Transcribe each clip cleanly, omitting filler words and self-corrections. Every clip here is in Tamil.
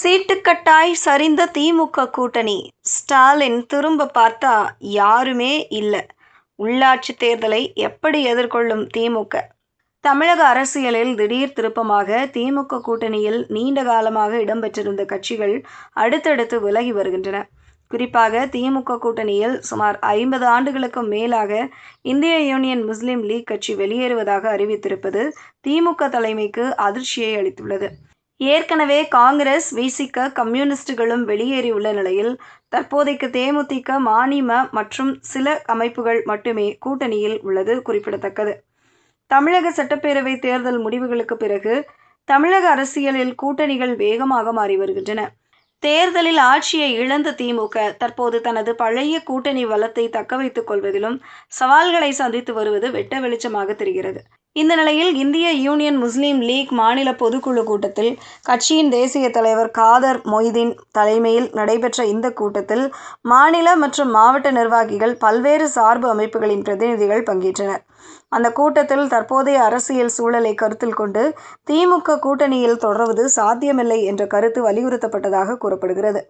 சீட்டுக்கட்டாய் சரிந்த திமுக கூட்டணி. ஸ்டாலின் திரும்ப பார்த்தா யாருமே இல்ல. உள்ளாட்சி தேர்தலை எப்படி எதிர்கொள்ளும் திமுக? தமிழக அரசியலில் திடீர் திருப்பமாக திமுக கூட்டணியில் நீண்ட காலமாக இடம்பெற்றிருந்த கட்சிகள் அடுத்தடுத்து விலகி வருகின்றன. குறிப்பாக திமுக கூட்டணியில் சுமார் 50 ஆண்டுகளுக்கும் மேலாக இந்திய யூனியன் முஸ்லீம் லீக் கட்சி வெளியேறுவதாக அறிவித்திருப்பது திமுக தலைமைக்கு அதிர்ச்சியை அளித்துள்ளது. ஏற்கனவே காங்கிரஸ், விசிக, கம்யூனிஸ்டுகளும் வெளியேறியுள்ள நிலையில் தற்போதைக்கு தேமுதிக, மநீம மற்றும் சில அமைப்புகள் மட்டுமே கூட்டணியில் உள்ளது குறிப்பிடத்தக்கது. தமிழக சட்டப்பேரவை தேர்தல் முடிவுகளுக்கு பிறகு தமிழக அரசியலில் கூட்டணிகள் வேகமாக மாறி வருகின்றன. தேர்தலில் ஆட்சியை இழந்த திமுக தற்போது தனது பழைய கூட்டணி வளத்தை தக்க வைத்துக் கொள்வதிலும் சவால்களை சந்தித்து வருவது வெட்ட வெளிச்சமாக தெரிகிறது. இந்த நிலையில் இந்திய யூனியன் முஸ்லீம் லீக் மாநில பொதுக்குழு கூட்டத்தில் கட்சியின் தேசிய தலைவர் காதர் மொய்தீன் தலைமையில் நடைபெற்ற இந்த கூட்டத்தில் மாநில மற்றும் மாவட்ட நிர்வாகிகள், பல்வேறு சார்பு அமைப்புகளின் பிரதிநிதிகள் பங்கேற்றனர். அந்த கூட்டத்தில் தற்போதைய அரசியல் சூழலை கருத்தில் கொண்டு திமுக கூட்டணியில் தொடர்வது சாத்தியமில்லை என்ற கருத்து வலியுறுத்தப்பட்டதாக கூறப்படுகிறது.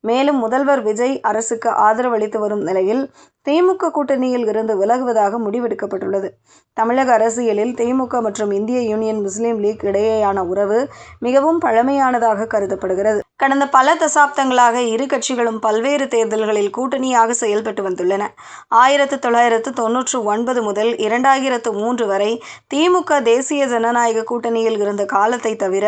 மேலும் முதல்வர் விஜய் அரசுக்கு ஆதரவு அளித்து வரும் நிலையில் திமுக கூட்டணியில் இருந்து விலகுவதாக முடிவெடுக்கப்பட்டுள்ளது. தமிழக அரசியலில் திமுக மற்றும் இந்திய யூனியன் முஸ்லீம் லீக் இடையேயான உறவு மிகவும் பழமையானதாக கருதப்படுகிறது. கடந்த பல தசாப்தங்களாக இரு கட்சிகளும் பல்வேறு தேர்தல்களில் கூட்டணியாக செயல்பட்டு வந்துள்ளன. 1999 முதல் 2003 வரை திமுக தேசிய ஜனநாயக கூட்டணியில் இருந்த காலத்தை தவிர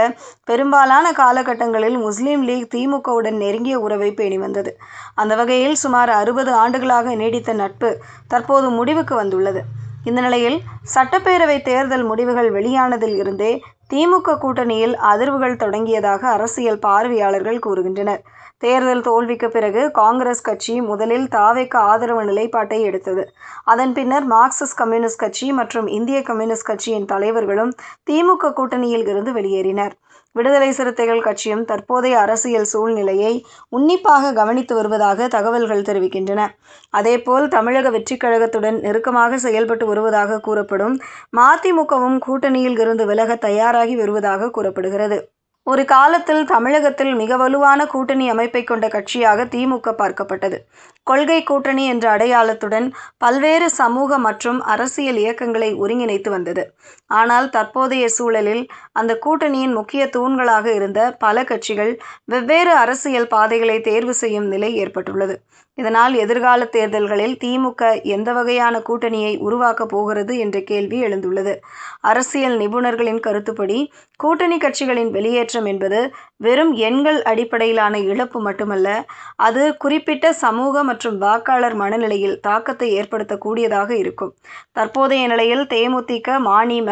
பெரும்பாலான காலகட்டங்களில் முஸ்லீம் லீக் திமுகவுடன் நெருங்கிய உறவை பேணி வந்தது. அந்த வகையில் சுமார் 60 ஆண்டுகளாக நீடித்த நட்பு தற்போது முடிவுக்கு வந்துள்ளது. இந்த நிலையில் சட்டப்பேரவை தேர்தல் முடிவுகள் வெளியானதில் இருந்தே திமுக கூட்டணியில் அதிர்வுகள் தொடங்கியதாக அரசியல் பார்வையாளர்கள் கூறுகின்றனர். தேர்தல் தோல்விக்கு பிறகு காங்கிரஸ் கட்சி முதலில் தாவேக்கு ஆதரவு நிலைப்பாட்டை எடுத்தது. அதன் பின்னர் மார்க்சிஸ்ட் கம்யூனிஸ்ட் கட்சி மற்றும் இந்திய கம்யூனிஸ்ட் கட்சியின் தலைவர்களும் திமுக கூட்டணியில் இருந்து வெளியேறினர். விடுதலை சிறுத்தைகள் கட்சியும் தற்போதைய அரசியல் சூழ்நிலையை உன்னிப்பாக கவனித்து வருவதாக தகவல்கள் தெரிவிக்கின்றன. அதேபோல் தமிழக வெற்றிக் கழகத்துடன் நெருக்கமாக செயல்பட்டு வருவதாக கூறப்படும் மதிமுகவும் கூட்டணியில் இருந்து விலக தயாராகி வருவதாக கூறப்படுகிறது. ஒரு காலத்தில் தமிழகத்தில் மிக வலுவான கூட்டணி அமைப்பை கொண்ட கட்சியாக திமுக பார்க்கப்பட்டது. கொள்கை கூட்டணி என்ற அடையாளத்துடன் பல்வேறு சமூக மற்றும் அரசியல் இயக்கங்களை ஒருங்கிணைத்து வந்தது. ஆனால் தற்போதைய சூழலில் அந்த கூட்டணியின் முக்கிய தூண்களாக இருந்த பல கட்சிகள் வெவ்வேறு அரசியல் பாதைகளை தேர்வு செய்யும் நிலை ஏற்பட்டுள்ளது. இதனால் எதிர்கால தேர்தல்களில் திமுக எந்த வகையான கூட்டணியை உருவாக்கப் போகிறது என்ற கேள்வி எழுந்துள்ளது. அரசியல் நிபுணர்களின் கருத்துப்படி கூட்டணி கட்சிகளின் வெளியேற்றம் என்பது வெறும் எண்கள் அடிப்படையிலான இழப்பு மட்டுமல்ல, அது குறிப்பிட்ட சமூக மற்றும் வாக்காளர் மனநிலையில் தாக்கத்தை ஏற்படுத்தக்கூடியதாக இருக்கும். தற்போதைய நிலையில் தேமுதிக, மநீம,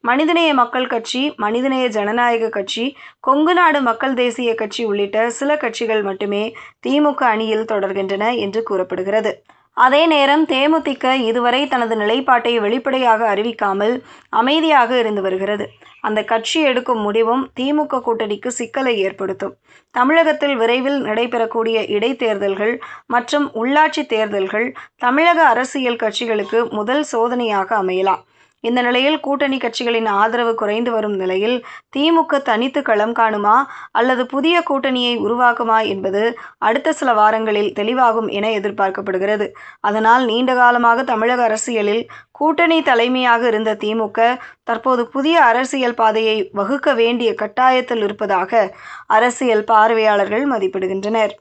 மனிதநேய மக்கள் கட்சி, மனிதநேய ஜனநாயக கட்சி, கொங்கு நாடு மக்கள் தேசிய கட்சி உள்ளிட்ட சில கட்சிகள் மட்டுமே திமுக அணியில் தொடர்கின்றன என்று கூறப்படுகிறது. அதே நேரம் தேமுதிக இதுவரை தனது நிலைப்பாட்டை வெளிப்படையாக அறிவிக்காமல் அமைதியாக இருந்து வருகிறது. அந்த கட்சி எடுக்கும் முடிவும் திமுக கூட்டணிக்கு சிக்கலை ஏற்படுத்தும். தமிழகத்தில் விரைவில் நடைபெறக்கூடிய இடைத்தேர்தல்கள் மற்றும் உள்ளாட்சி தேர்தல்கள் தமிழக அரசியல் கட்சிகளுக்கு முதல் சோதனையாக அமையலாம். இந்த நிலையில் கூட்டணி கட்சிகளின் ஆதரவு குறைந்து வரும் நிலையில் திமுக தனித்து களம் காணுமா அல்லது புதிய கூட்டணியை உருவாக்குமா என்பது அடுத்த சில வாரங்களில் தெளிவாகும் என எதிர்பார்க்கப்படுகிறது. அதனால் நீண்ட காலமாக தமிழக அரசியலில் கூட்டணி தலைமையாக இருந்த திமுக தற்போது புதிய அரசியல் பாதையை வகுக்க வேண்டிய கட்டாயத்தில் இருப்பதாக அரசியல் பார்வையாளர்கள் மதிப்பிடுகின்றனர்.